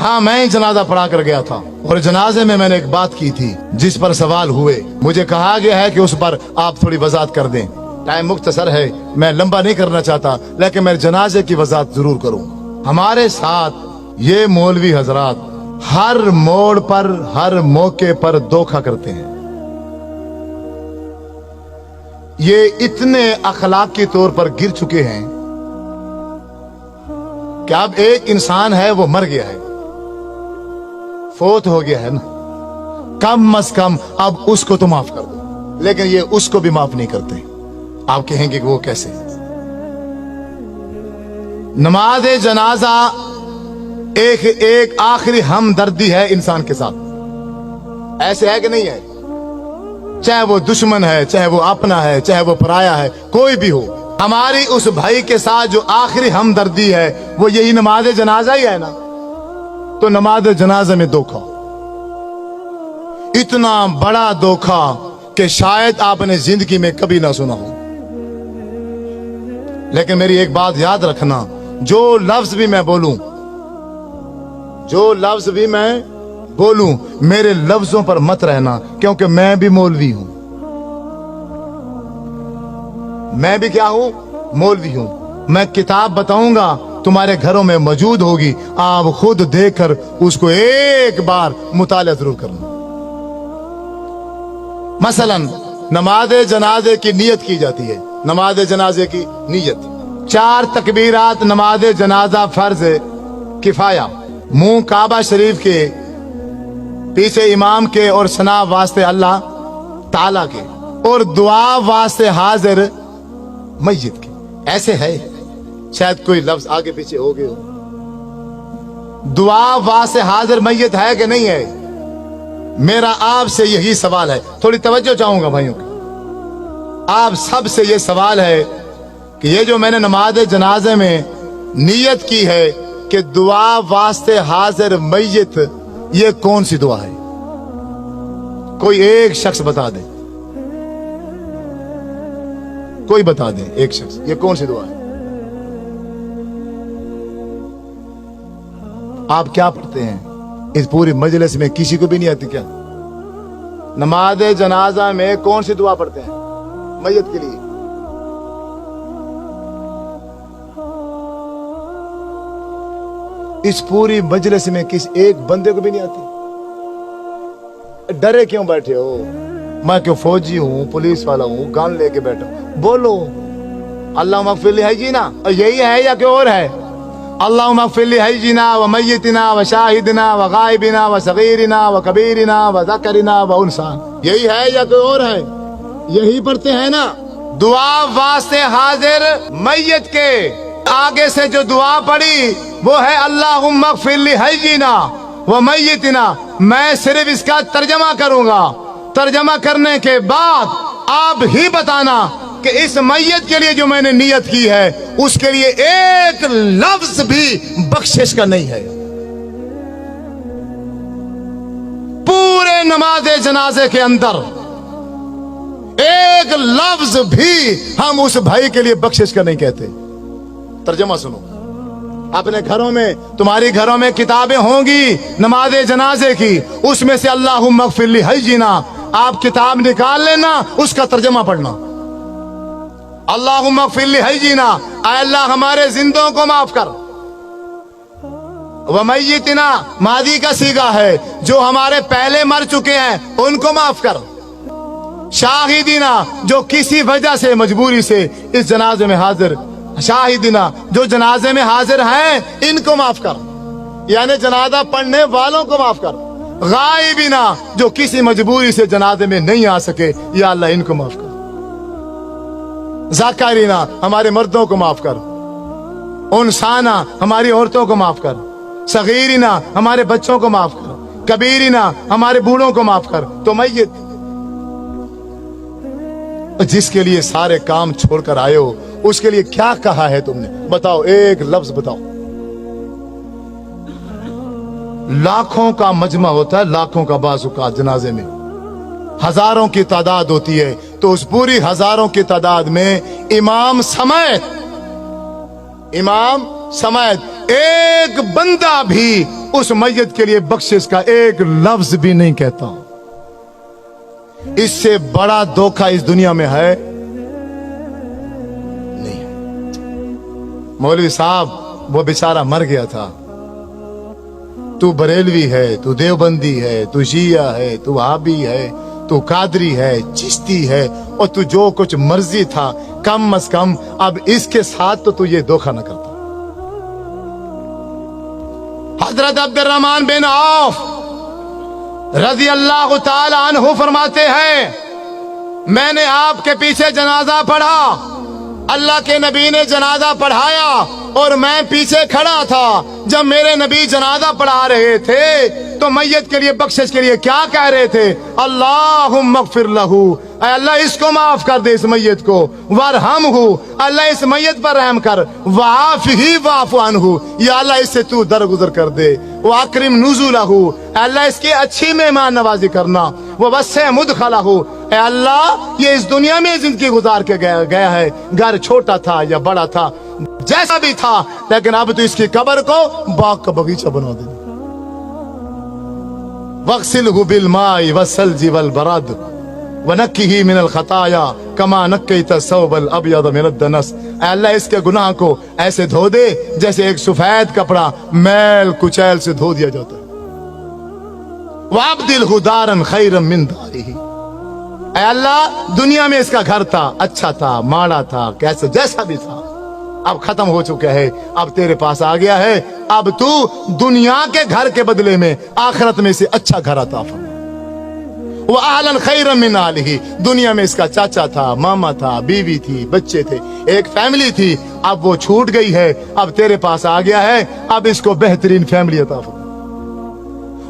हाँ, मैं जनाजा पढ़ा कर गया था और जनाजे में मैंने एक बात की थी जिस पर सवाल हुए। मुझे कहा गया है कि उस पर आप थोड़ी वजाहत कर दें। टाइम मुख्तसर है, मैं लंबा नहीं करना चाहता, लेकिन मैं जनाजे की वजाहत जरूर करूं। हमारे साथ ये मौलवी हजरात हर मोड़ पर, हर मौके पर धोखा करते हैं। ये इतने अखलाकी तौर पर गिर चुके हैं कि अब एक इंसान है, वो मर गया है, फोत हो गया है ना, कम अज कम अब उसको तो माफ कर दो। लेकिन ये उसको भी माफ नहीं करते। आप कहेंगे कि वो कैसे? नमाज जनाजा एक आखिरी हमदर्दी है इंसान के साथ। ऐसे है कि नहीं है? चाहे वो दुश्मन है, चाहे वो अपना है, चाहे वो पराया है, कोई भी हो, हमारी उस भाई के साथ जो आखिरी हमदर्दी है वो यही नमाज जनाजा ही है ना। तो नमाज जनाजा में धोखा, इतना बड़ा धोखा कि शायद आपने जिंदगी में कभी ना सुना हो। लेकिन मेरी एक बात याद रखना, जो लफ्ज भी मैं बोलूं, जो लफ्ज भी मैं बोलूं, मेरे लफ्जों पर मत रहना, क्योंकि मैं भी मौलवी हूं। मैं भी क्या हूं? मौलवी हूं। मैं किताब बताऊंगा, तुम्हारे घरों में मौजूद होगी, आप खुद देखकर उसको एक बार मुताला जरूर करना। मसलन नमाज जनाजे की नियत की जाती है। नमाज जनाजे की नियत 4 तकबीरात नमाज जनाजा फर्ज किफाया। मुंह काबा शरीफ के, पीछे इमाम के और सना वास्ते अल्लाह ताला के, और दुआ वास्ते हाजिर मस्जिद के। ऐसे है, शायद कोई लफ्ज आगे पीछे हो गए हो। दुआ वास्ते हाजिर मस्जिद है कि नहीं है? मेरा आपसे यही सवाल है, थोड़ी तवज्जो चाहूंगा भाइयों की। आप सब से ये सवाल है कि ये जो मैंने नमाज जनाजे में नियत की है कि दुआ वास्ते हाजिर मय्यत, ये कौन सी दुआ है? कोई एक शख्स बता दे, कोई बता दे, एक शख्स, ये कौन सी दुआ है? आप क्या पढ़ते हैं? इस पूरी मजलिस में किसी को भी नहीं आती क्या? नमाज जनाजा में कौन सी दुआ पढ़ते हैं मय्यत के लिए? इस पूरी मजलिस में किसी एक बंदे को भी नहीं आती? डरे क्यों बैठे हो? मैं क्यों फौजी हूं, पुलिस वाला हूं, गन लेके बैठा हूं? बोलो अल्लाह मगफिर है जी ना, यही है या कोई और है? अल्लाह मगफिर है जी ना, व मय्यतिना व शाहिदना व गायबिना व सगीरिना व कबीरिना व ज़करिना व उनसा, यही है या कोई और है? यही पढ़ते हैं ना। दुआ वास्ते हाजिर मय्यत के आगे से जो दुआ पड़ी वो है अल्लाहुम्मा ग़फ़िर ली हय्यिना व मय्यितिना। मैं सिर्फ इसका तर्जमा करूंगा, तर्जमा करने के बाद आप ही बताना कि इस मय्यत के लिए जो मैंने नियत की है उसके लिए एक लफ्ज भी बख्शिश का नहीं है। पूरे नमाज जनाजे के अंदर एक लफ्ज भी हम उस भाई के लिए बख्शिश का नहीं कहते। तर्जमा सुनो, अपने घरों में, तुम्हारी घरों में किताबें होंगी नमाज जनाजे की, उसमें से अल्लाहुम्मा ग़फ़िर ली हय्यिना, आप किताब निकाल लेना, उसका तर्जमा पढ़ना। अल्लाहुम्मा ग़फ़िर ली हय्यिना, ऐ अल्लाह हमारे जिंदों को माफ कर। व मय्यितिना मादी का सीगा है, जो हमारे पहले मर चुके हैं उनको माफ कर। शाहिदीना, जो किसी वजह से मजबूरी से इस जनाजे में हाजिर, शाहिदीना जो जनाजे में हाजिर हैं इनको माफ कर, यानी जनाजा पढ़ने वालों को माफ कर। गायबीना, जो किसी मजबूरी से जनाजे में नहीं आ सके, या अल्लाह इनको माफ कर। ज़ाकरीना, हमारे मर्दों को माफ कर। उनसाना, हमारी औरतों को माफ कर। सगीरीना, हमारे बच्चों को माफ कर। कबीरीना, हमारे बूढ़ों को माफ कर। तो मय्यत जिसके लिए सारे काम छोड़कर आए हो, उसके लिए क्या कहा है तुमने? बताओ, एक लफ्ज बताओ। लाखों का मजमा होता है, लाखों का बाज़ुका जनाजे में हजारों की तादाद होती है, तो उस पूरी हजारों की तादाद में इमाम समेत एक बंदा भी उस मैयत के लिए बख्शिश का एक लफ्ज भी नहीं कहता। इससे बड़ा धोखा इस दुनिया में है नहीं। मौलवी साहब वो बेचारा मर गया था, तू बरेलवी है, तू देवबंदी है, तू शिया है, तू वहाबी है, तू कादरी है, चिश्ती है, और तू जो कुछ मर्जी था, कम अज कम अब इसके साथ तो तू ये धोखा न करता। हजरत अब्दुर्रहमान बिन औफ रजी अल्लाह ताला अन्हु फरमाते हैं, मैंने आपके पीछे जनाजा पढ़ा, अल्लाह के नबी ने जनाजा पढ़ाया और मैं पीछे खड़ा था। जब मेरे नबी जनाजा पढ़ा रहे थे तो मैयत के लिए बख्शिश के लिए क्या कह रहे थे? अल्लाहुम्मा अग़फ़िर लहू, अल्लाह इसको माफ कर दे, इस मैयत को, वरहमहू, अल्लाह इस मैयत पर रहम कर, वाफ़िही वाफ़ु अन्हु, या अल्लाह इससे तू दरगुजर कर दे, वाकरिम नुज़ुलहू, अल्लाह इसकी अच्छी मेहमान नवाजी करना, ववस्सिअ मुदखलहू, अल्लाह ये इस दुनिया में जिंदगी गुजार के गया है, घर छोटा था या बड़ा था, जैसा भी था, लेकिन अब तो इसकी कब्र को बाग का बगीचा बना दे। वग़सिलहु बिलमाई वस्सल्जी वलबरद वनक्किही मिनल खताया कमा नक्कैता सौबल अबयद मिनद दनस, अल्लाह इसके गुनाह को ऐसे धो दे जैसे एक सफेद कपड़ा मैल कुचैल से धो दिया जाता है। वअब्दिलहु दारन खैरन मिन दारिही, अल्लाह दुनिया में इसका घर था, अच्छा था, माड़ा था, कैसे जैसा भी था, अब खत्म हो चुका है, अब तेरे पास आ गया है, अब तू दुनिया के घर के बदले में आखिरत में से अच्छा घर अता फरमा। वो आहलन खैरन मिन आलिही, दुनिया में इसका चाचा था, मामा था, बीवी थी, बच्चे थे, एक फैमिली थी, अब वो छूट गई है, अब तेरे पास आ गया है, अब इसको बेहतरीन फैमिली अता फरमा।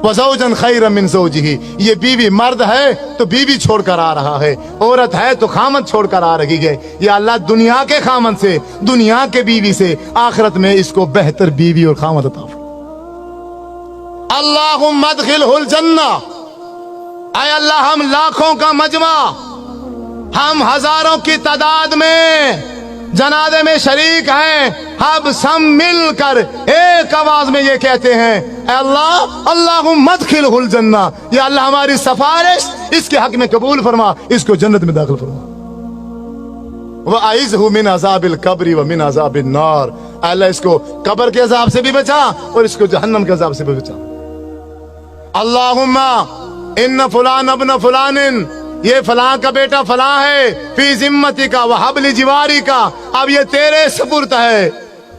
वज़ौजन खैरन मिन ज़ौजिही, ये बीवी मर्द है तो बीवी छोड़कर आ रहा है, औरत है तो खामद छोड़कर आ रही है, या अल्लाह दुनिया के खामद से, दुनिया के बीवी से आखिरत में इसको बेहतर बीवी और खामद अता फरमा। अल्लाहुम्मा अदखिलहुल जन्ना, ऐ अल्लाह हम लाखों का मजमा, हम हजारों की तादाद में जनाजे में शरीक हैं, हम सब मिलकर एक आवाज में ये कहते हैं, अल्लाह अल्लाहुम्मा अदखिलहुल जन्ना, या अल्लाह हमारी सिफारिश इसके हक में कबूल फरमा, इसको जन्नत में दाखिल फरमा। वअइज़हु मिन अज़ाबिल कब्रि व मिन अज़ाबिन नार, अल्लाह इसको कब्र के अजाब से भी बचा और इसको जहन्नम के अजाब से भी बचा। अल्लाहुम्मा इन्न फुलान अब्न फुलानिन, ये फलां का बेटा फलां है, फी जिम्मती का वहबली जिवारी का, अब ये तेरे सुपुर्द है,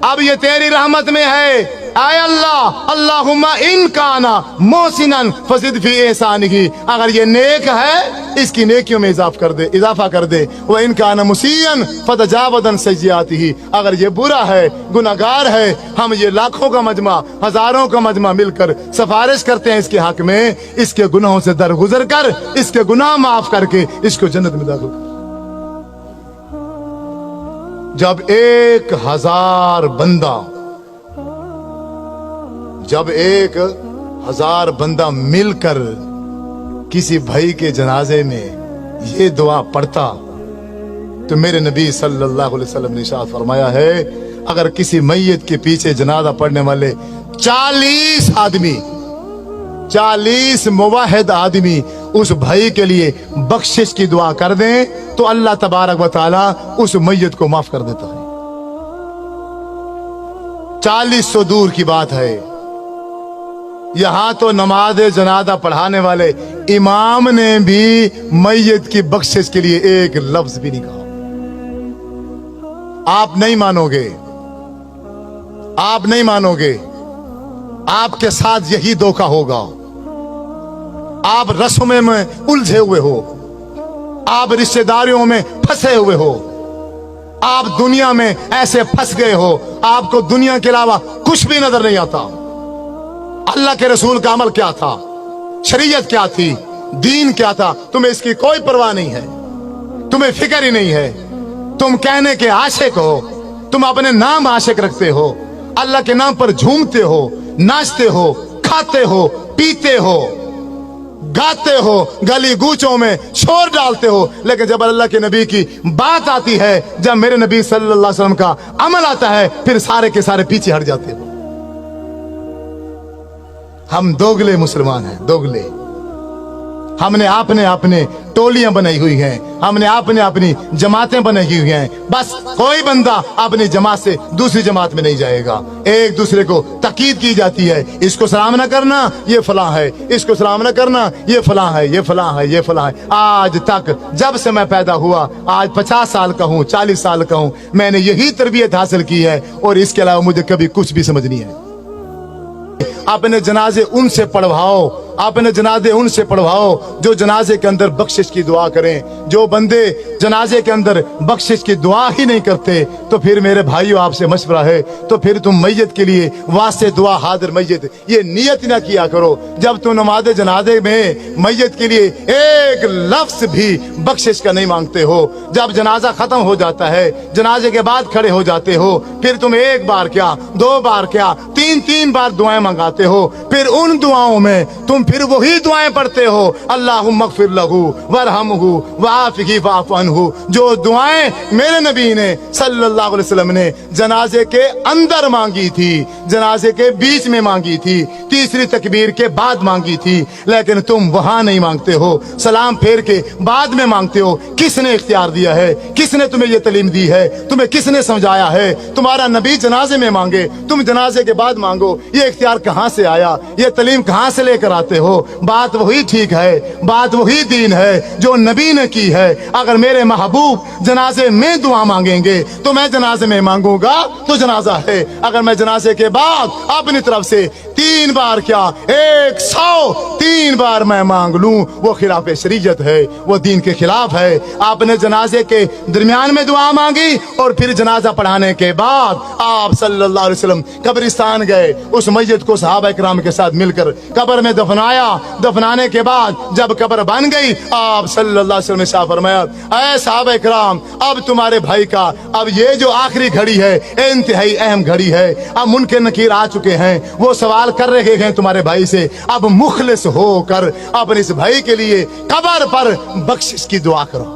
अब ये तेरी रहमत में है। आय अल्लाह अल्लाहुम्मा इन काना मोहसिनन फज़िद फी एहसानिही, अगर ये नेक है इसकी नेकियों में इजाफा कर दे, वह इन काना मुसीअन फतजावज़न सय्यिआतिही, अगर ये बुरा है, गुनाहगार है, हम ये लाखों का मजमा, हजारों का मजमा मिलकर सिफारिश करते हैं इसके हक में, इसके गुनाहों से दरगुजर कर, इसके गुनाह माफ करके इसको जन्नत में दाखिल कर। जब 1000 बंदा, जब 1000 बंदा मिलकर किसी भाई के जनाजे में ये दुआ पढ़ता, तो मेरे नबी सल्लल्लाहु अलैहि वसल्लम ने इरशाद फरमाया है, अगर किसी मैयत के पीछे जनाजा पढ़ने वाले 40 आदमी, 40 मुवाहिद आदमी उस भाई के लिए बख्शिश की दुआ कर दें तो अल्लाह तबारक व तआला उस मैयत को माफ कर देता है। 40 सौ दूर की बात है, यहां तो नमाज जनाजा पढ़ाने वाले इमाम ने भी मैयत की बख्शिश के लिए एक लफ्ज भी नहीं कहा। आप नहीं मानोगे, आप नहीं मानोगे, आपके साथ यही धोखा होगा। आप रस्मों में उलझे हुए हो, आप रिश्तेदारियों में फंसे हुए हो, आप दुनिया में ऐसे फंस गए हो, आपको दुनिया के अलावा कुछ भी नजर नहीं आता। अल्लाह के रसूल का अमल क्या था, शरीयत क्या थी, दीन क्या था, तुम्हें इसकी कोई परवाह नहीं है, तुम्हें फिक्र ही नहीं है। तुम कहने के आशिक हो, तुम अपने नाम आशिक रखते हो, अल्लाह के नाम पर झूमते हो, नाचते हो, खाते हो, पीते हो, गाते हो, गली गूचों में शोर डालते हो, लेकिन जब अल्लाह के नबी की बात आती है, जब मेरे नबी सल्लल्लाहु अलैहि वसल्लम का अमल आता है, फिर सारे के सारे पीछे हट जाते हो। हम दोगले मुसलमान हैं, दोगले। हमने अपने अपने टोलियां बनाई हुई हैं, हमने अपने अपनी जमातें बनाई हुई हैं। बस कोई बंदा अपनी जमात से दूसरी जमात में नहीं जाएगा। एक दूसरे को तकीद की जाती है, इसको सलाम न करना ये फलां है, इसको सलाम न करना ये फलां है, ये फलां है, ये फलां है। आज तक जब से मैं पैदा हुआ, आज 50 साल का हूँ, 40 साल का हूँ, मैंने यही तरबियत हासिल की है और इसके अलावा मुझे कभी कुछ भी समझ नहीं है। अपने जनाजे उनसे पढ़वाओ, अपने जनाजे उनसे पढ़वाओ जो जनाजे के अंदर बख्शिश की दुआ करें। जो बंदे जनाजे के अंदर बख्शिश की दुआ ही नहीं करते, तो फिर मेरे भाइयों आपसे मशवरा है, तो फिर तुम मैयत के लिए वास्ते दुआ हाजिर मैयत ये नियत ना किया करो। जब तुम नमाज जनाजे में मैयत के लिए एक लफ्ज भी बख्शिश का नहीं मांगते हो, जब जनाजा खत्म हो जाता है, जनाजे के बाद खड़े हो जाते हो, फिर तुम एक बार क्या, 2 बार क्या, 3 बार दुआएं मंगाते हो। फिर उन दुआओं में तुम फिर वही दुआएं पढ़ते हो, अल्लाहुम्मा अग़फ़िर लहू वरहमहू वआफ़िही वअफ़ु अन्हु। जो दुआएं मेरे नबी ने सल्लल्लाहु अलैहि वसल्लम ने जनाजे के अंदर मांगी थी, जनाजे के बीच में मांगी थी, तीसरी तकबीर के बाद मांगी थी, लेकिन तुम वहां नहीं मांगते हो, सलाम फेर के बाद में मांगते हो। किसने इख्तियार दिया है? किसने तुम्हें ये तालीम दी है? तुम्हें किसने समझाया है? तुम्हारा नबी जनाजे में मांगे, तुम जनाजे के बाद मांगो, ये इख्तियार कहां से आया? ये तालीम कहां से लेकर आते हो? बात वही ठीक है, बात वही दीन है जो नबी ने की है। अगर मेरे महबूब जनाजे में दुआ मांगेंगे तो मैं जनाजे में मांगूंगा तो जनाजा है। अगर मैं जनाजे के बाद अपनी तरफ से 3 बार क्या 103 बार मैं मांग लूं, वो खिलाफ शरीयत है, वो दीन के खिलाफ है। आपने जनाजे के दरमियान में दुआ मांगी और फिर जनाजा पढ़ाने के बाद आप सल्लल्लाहु अलैहि वसल्लम कब्रिस्तान गए, उस मस्जिद को सहाबा इकराम के साथ मिलकर कब्र में दफनाया। दफनाने के बाद जब कब्र बन गई, आप सल्लल्लाहु अलैहि वसल्लम ने शाह फरमाया, ऐ सहाबा इकराम, अब तुम्हारे भाई का अब ये जो आखिरी घड़ी है, इंतहाई अहम घड़ी है। अब मुनकर नकीर आ चुके हैं, वो सवाल कर रहे हैं तुम्हारे भाई से, अब मुखलिस होकर अपने इस भाई के लिए कब्र पर बख्शिश की दुआ करो।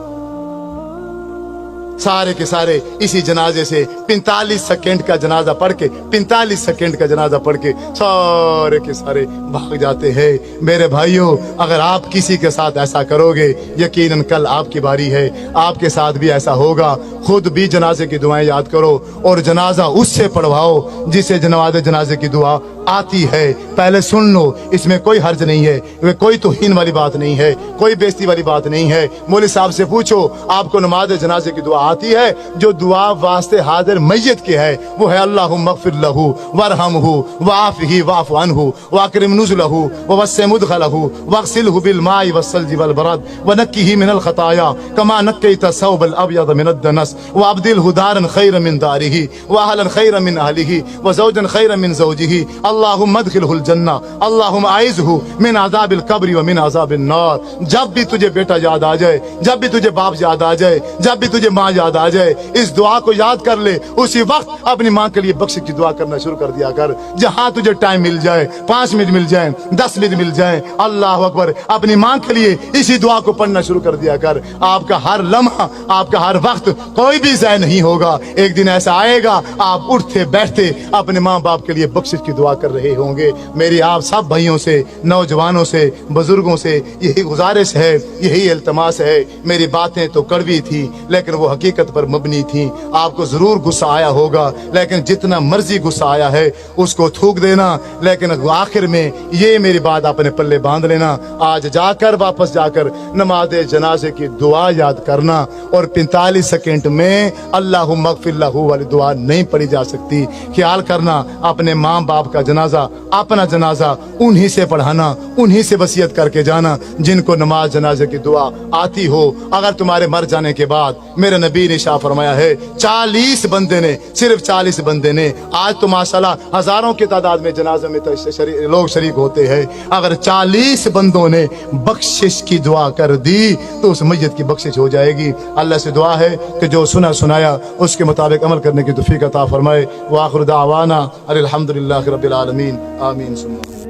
सारे के सारे इसी जनाजे से 45 सेकंड का जनाजा पढ़ के 45 सेकंड का जनाजा पढ़ के सारे के सारे भाग जाते हैं। मेरे भाइयों, अगर आप किसी के साथ ऐसा करोगे, यकीनन कल आपकी बारी है, आपके साथ भी ऐसा होगा। खुद भी जनाजे की दुआएं याद करो और जनाजा उससे पढ़वाओ जिसे जनाजे की दुआ आती है। पहले सुन लो, इसमें कोई हर्ज नहीं है, कोई तौहीन वाली बात नहीं है, कोई बेइज्जती वाली बात नहीं है। मौलवी साहब से पूछो, आपको नमाज जनाजे की दुआ आती है? जो दुआ वास्ते हाजिर मैयत के है वो है अल्लाहुम्मा अग़फ़िर लहू वरहमहू वआफ़िही वअफ़ु अन्हु वअकरिम नुज़ुलहू ववस्सिअ मुदख़लहू वग़सिलहू बिलमाइ वस्सल्जि वलबरद वनक्किही मिनल ख़ताया कमा नक्कैता सौबल अब्यद मिनद दनस वअब्दिलहू दारन खैरन मिन दारिही वअहलन खैरन मिन अहलिही वज़ौजन खैरन मिन ज़ौजिही अल्लाहुम्मा अदखिलहुल जन्नह अल्लाहुम्मा अइज़हू मिन अज़ाबिल क़ब्र व मिन अज़ाबिन नार। जब भी तुझे बेटा याद आ जाए, जब भी तुझे बाप याद आ जाए, जब भी तुझे माँ याद आ जाए, इस दुआ को याद कर ले। उसी वक्त अपनी माँ के लिए बख्शिश की दुआ करना शुरू कर दिया कर। जहां तुझे टाइम मिल जाए, 5 मिनट मिल जाए, 10 मिनट मिल जाए, अल्लाह अकबर, अपनी माँ के लिए इसी दुआ को पढ़ना शुरू कर दिया कर। आपका हर लम्हा, आपका हर वक्त कोई भी ज़ाया नहीं होगा। एक दिन ऐसा आएगा, आप उठते बैठते अपने माँ बाप के लिए बख्शिश की दुआ कर रहे होंगे। मेरी आप सब भाइयों से, नौजवानों से, बुजुर्गों से यही गुजारिश है, यही इल्तमास है। मेरी बातें तो कड़वी थी लेकिन वो हकीकत पर मबनी थी। आपको जरूर गुस्सा आया होगा, लेकिन जितना मर्जी गुस्सा आया है उसको थूक देना, लेकिन आखिर में ये मेरी बात अपने पल्ले बांध लेना। आज जाकर वापस जाकर नमाज जनाजे की दुआ याद करना और 45 सेकंड में अल्लाहुम्मा अग़फ़िर लहू वाली दुआ नहीं पढ़ी जा सकती। ख्याल करना, अपने माँ बाप का जनाजा, अपना जनाजा उन्हीं से पढ़ाना, उन्हीं से वसीयत करके जाना जिनको नमाज जनाजे की दुआ आती हो। अगर तुम्हारे मर जाने के बाद, मेरे नबी ने शाह फरमाया है, 40 बंदे ने, सिर्फ 40 बंदे ने, आज तो माशाल्लाह हजारों की तादाद में जनाजे में तो लोग शरीक होते हैं, अगर 40 बंदों ने बख्शिश की दुआ कर दी तो उस मैयत की बख्शिश हो जाएगी। अल्लाह से दुआ है कि जो सुना सुनाया उसके मुताबिक अमल करने की तौफीक अता फरमाए। व आखिर दावाना अनिल हम्दुलिल्लाहि रब्बिल आलमीन, आमीन सुम्मा।